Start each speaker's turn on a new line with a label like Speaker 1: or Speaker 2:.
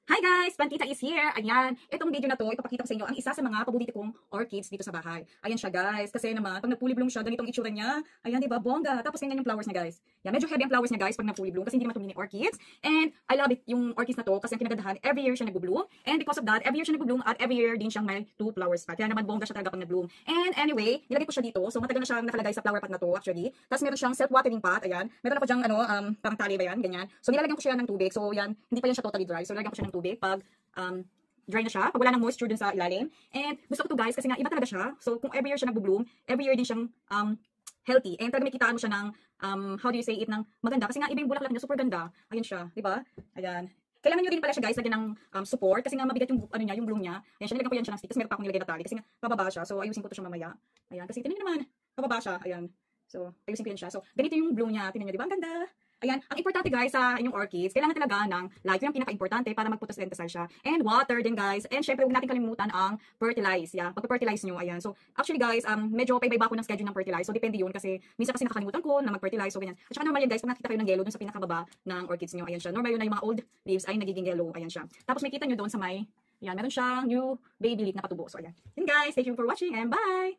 Speaker 1: Hi guys! Plantita is here! Ayan, itong video na to, ipapakita ko sa inyo ang isa sa mga paborito kong orchids dito sa bahay. Ayan siya guys, kasi naman, pag nag-fully bloom siya, ganitong itsura niya. Ayan, diba? Bongga! Tapos ganyan yung flowers niya guys. Yan, medyo heavy ang flowers niya guys pag nag-fully bloom, kasi hindi naman ito mini orchids. And I love it, yung orchids na to, kasi ang kinagandahan, every year siya nag-bloom. And because of that, every year siya nag-bloom, at every year din siyang may 2 flowers pa. Kaya naman bongga siya talaga pag nag-bloom. And anyway, nilagay ko siya dito, so matagal na siyang nakalagay sa flower pot na to actually. Tapos meron siyang self-watering pot, ayan. Meron ako dyang parang tali ba yan, ganyan. So nilalagyan ko siya ng tubig, so yan, hindi pa yan siya totally dry. So nilalagyan ko siya ng tubig pag dry na siya, pag wala ng moisture dun sa ilalim. And gusto ko to guys, kasi nga iba talaga siya. So kung every year siya nag-bloom, every year din siyang healthy. And talaga may kitaan mo siya ng, how do you say it, ng maganda. Kasi nga iba yung bulaklak niya, super ganda. Ayan siya, di ba? Ayan. Kailangan nyo rin pala siya guys, lagyan ng support. Kasi nga mabigat yung, ano niya, yung bloom niya. Ayan siya, nilagyan ko yan siya ng stick. Kasi meron pa akong nilagay na tali. Kasi nga, pababa siya. So ayusin ko to siya mamaya. Ayan, kasi tinan nyo naman, pababa siya. Ayan. So, ayusin ko yan siya. So, ganito yung bloom niya. Tinan nyo, di ba? Ang ganda. Ayan, ang importante guys sa inyong orchids, kailangan talaga ng light. Yung pinaka-importante para mag-photosynthesize siya. And water din guys. And syempre, huwag natin kalimutan ang fertilize. Yeah, pag-fertilize nyo. Ayan. So, actually guys, medyo paiba-iba ako ng schedule ng fertilize. So, depende yun kasi minsan kasi nakakalimutan ko na mag-fertilize. So, ganyan. At saka normal yan guys, pag nakita kayo ng yellow dun sa pinakababa ng orchids nyo. Ayan siya. Normal yun na yung mga old leaves ay nagiging yellow. Ayan siya. Tapos may kita nyo doon sa may, ayan, meron siyang new baby leaf na patubo. So, ayan. Yun guys, thank you for watching and bye!